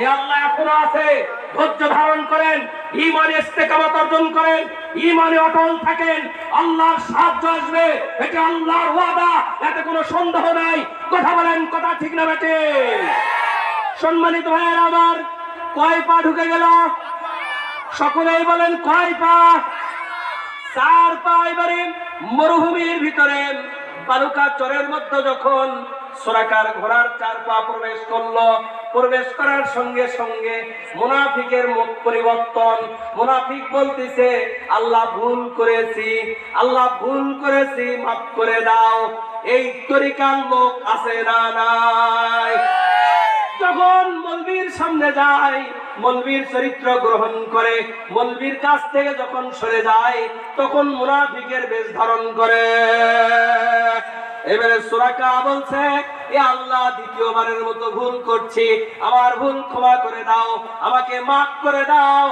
এই আল্লাহ এখনো আছে। ধৈর্য ধারণ করেন, ঈমানে ইস্তেকামত অর্জন করেন, ঈমানে অটল থাকেন, আল্লাহর সাহায্য আসবে। এটা আল্লাহর ওয়াদা, এতে কোনো সন্দেহ নাই। কথা বলেন, কথা ঠিক না বেটে? সম্মানিত ভাইয়েরা আমার, কয় পা ঢুকে গেল? সকলেই বলেন কয় পা? 4 পা। এবারে মরুভূমির ভিতরে বালুকা চরের মধ্যে যখন সুরাকার ঘোড়ার 4 পা প্রবেশ করলো, প্রবেশ করার সঙ্গে সঙ্গে মুনাফিকের মুখ পরিবর্তন। মুনাফিক বলতেছে, আল্লাহ ভুল করেছি, আল্লাহ ভুল করেছি, মাফ করে দাও। এই তরিকার লোক আছে না নাই? যখন মৌলবীর সামনে যায়, মৌলবীর চরিত্র গ্রহণ করে, মৌলবীর কাছ থেকে যখন সরে যায়, তখন মুনাফিকের বেশ ধারণ করে। এবারে সুরাকা বলছে, এ আল্লাহ, দ্বিতীয়বারের মতো ভুল করছি, আমার ভুল ক্ষমা করে দাও, আমাকে মাফ করে দাও,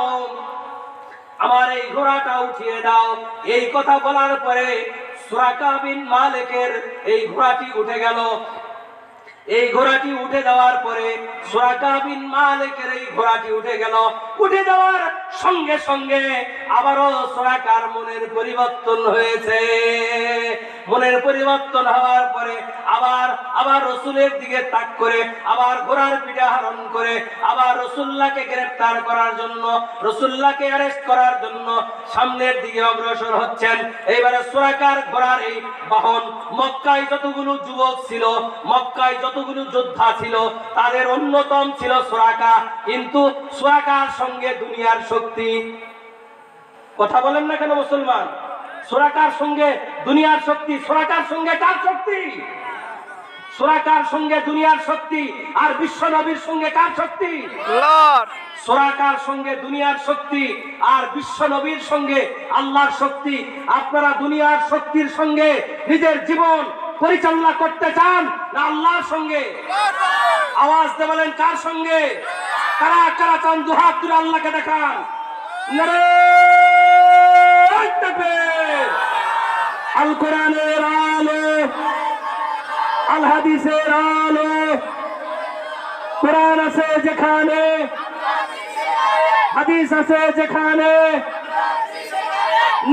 আমার এই ঘোড়াটা উঠিয়ে দাও। এই কথা বলার পরে সুরাকা বিন মালিকের এই ঘোড়াটি উঠে গেল। এই ঘোড়াটি উঠে যাওয়ার পরে সুরাকা বিন মালিকের এই ঘোড়াটি উঠে গেল। উঠে যাওয়ার সঙ্গে সঙ্গে আবারও সুরাকার মনের পরিবর্তন হয়েছে। মনের পরিবর্তন হওয়ার পরে আবার রসুলের দিকে তাক করে, আবার ঘোড়ার পিঠে আরোহণ করে, আবার রসুল্লাহকে গ্রেফতার করার জন্য, রসুল্লাহকে অ্যারেস্ট করার জন্য সামনের দিকে অগ্রসর হচ্ছেন। এইবারে সুরাকার ঘোড়ার এই বাহন, মক্কায় যতগুলো যুবক ছিল, মক্কায় যতগুলো যোদ্ধা ছিল, তাদের অন্যতম ছিল সুরাকা। কিন্তু সুরাকার সঙ্গে দুনিয়ার শক্তি। কথা বলেন না কেন মুসলমান? সুরাকার সঙ্গে দুনিয়ার শক্তি, সুরাকার সঙ্গে কার শক্তি? সুরাকার সঙ্গে দুনিয়ার শক্তি, আর বিশ্ব নবীর সঙ্গে কার শক্তি? আল্লাহর। সুরাকার সঙ্গে দুনিয়ার শক্তি, আর বিশ্ব নবীর সঙ্গে আল্লাহর শক্তি। আপনারা দুনিয়ার শক্তির সঙ্গে নিজের জীবন পরিচালনা করতে চান না আল্লাহর সঙ্গে? আওয়াজ দিয়ে বলেন, কার সঙ্গে? কারা কারা চান? দুহাত তুলে আল্লাহকে দেখান। নারে তাকবীর! আল কোরআনের আলো, আল হাদিসের আলো। কোরআন আছে যেখানে, হাদিস আছে যেখানে,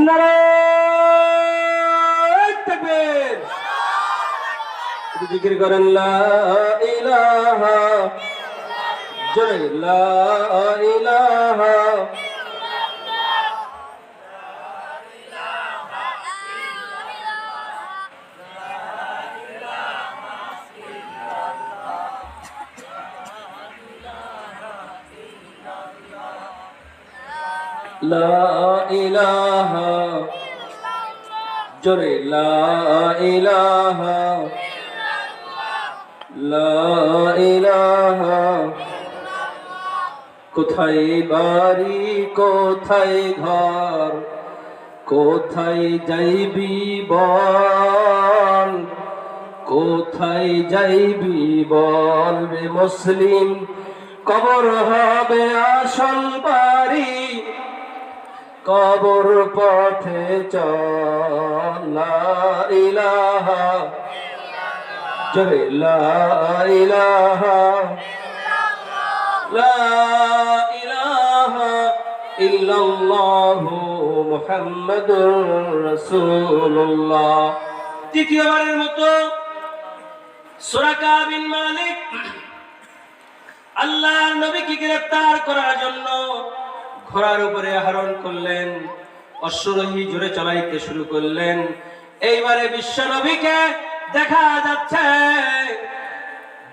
নারে তাকবীর! জিকির করেন, লা ইলাহা, জোরে লা ইলাহা, লা ইলাহা, জোরে লা ইলাহা, লা ইলাহা। কোথায় বাড়ি, কোথায় ঘর, কোথায় যাইবি বল, কোথায় যাইবি বল রে মুসলিম, কবর হবে আসল বাড়ি, কবর পথে চল। লা ইলাহা, জোরে লা ইলাহা, লা ইলাহা ইল্লাল্লাহু মুহাম্মাদুর রাসূলুল্লাহ। তৃতীয়বারের মতো সুরাকা বিন মালিক আল্লাহর নবীকে গ্রেফতার করার জন্য ঘোড়ার উপরে আরোহণ করলেন, অশ্বারোহী জোরে চালাইতে শুরু করলেন। এইবারে বিশ্ব নবীকে দেখা যাচ্ছে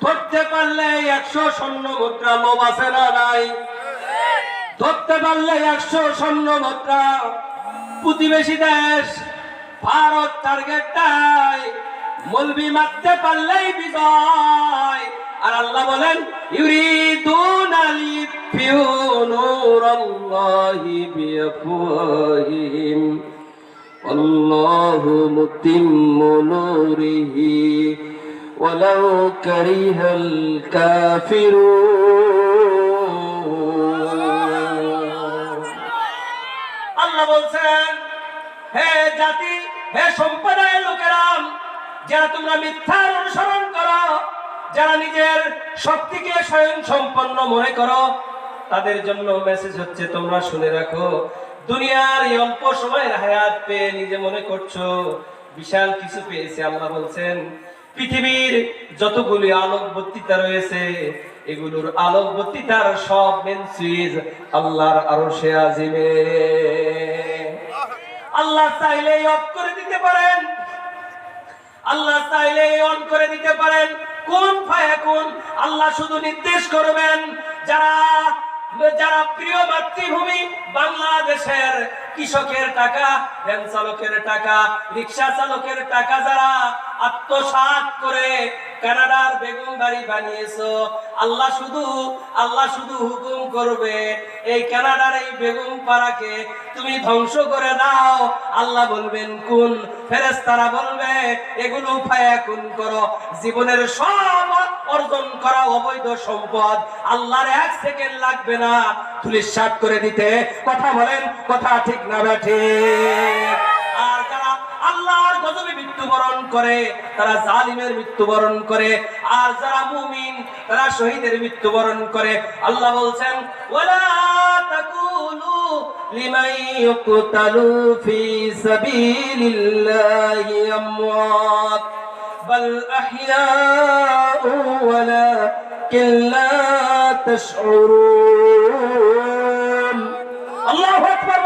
ধরতে পারলে 100 স্বর্ণ মুদ্রা লোভ আছে না নাই? ধরতে পারলে 100 স্বর্ণ মুদ্রা। প্রতিবেশী দেশ ভারত টার্গেটটাই, মৌলবি মারতে পারলেই বিজয়। আর আল্লাহ বলেন, ইউরিদুনা লিয়ুতফিউ নূরাল্লাহি বিআফওয়াহিহিম আল্লাহু মুতিম্মু নূরিহি ওয়ালাউ কারিহাল কাফিরুন। আল্লাহ বলছেন, হে জাতি, হে সম্প্রদায়ের লোকেরা, যারা তোমরা মিথ্যার অনুসরণ করো, যারা নিজের শক্তিকে স্বয়ং সম্পন্ন মনে করো, তাদের জন্য মেসেজ হচ্ছে, তোমরা শুনে রাখো, দুনিয়ার এই অল্প সময়ের হায়াত পেয়ে নিজে মনে করছো বিশাল কিছু পেয়েছে। আল্লাহ বলছেন, পৃথিবীর যতগুলি আলোকবর্তিতা রয়েছে, এগুলোর আলোকবর্তিতার সব মেন সুইচ আল্লাহর আরশে আজিমে। আল্লাহ চাইলে অফ করে দিতে পারেন, আল্লাহ চাইলে অন করে দিতে পারেন। কোন ফায়াকুন, আল্লাহ শুধু নির্দেশ করবেন। যারা যারা প্রিয় মাতৃভূমি বাংলাদেশের কৃষকের টাকা, ভ্যান চালকের টাকা, রিক্সা চালকের টাকা যারা আত্মসাৎ করে কানাডার বেগুন বাড়ি বানিয়েছো, আল্লাহ শুধু হুকুম করবে, এই কানাডার এই বেগুন পাড়াকে তুমি ধ্বংস করে দাও। আল্লাহ বলবেন কুন, ফেরেশতারা বলবে এগুলো ফায়াকুন করো। জীবনের সব অর্জন করা অবৈধ সম্পদ আল্লাহর 1 সেকেন্ড লাগবে না ধূলিসাৎ করে দিতে। কথা বলেন, কথা ঠিক না ঠিক? আর যারা আল্লাহর গজবে মৃত্যুবরণ করে তারা জালিমের মৃত্যুবরণ করে, আর যারা মুমিন তারা শহীদের মৃত্যুবরণ করে। আল্লাহ বলছেন, ওয়ালা তাকুলু লিমান ইউকতালু ফি সাবিলিল্লাহি আমওয়াত বাল আহইয়াউ ওয়ালাকিন লা তাশউরুন। আল্লাহু আকবার।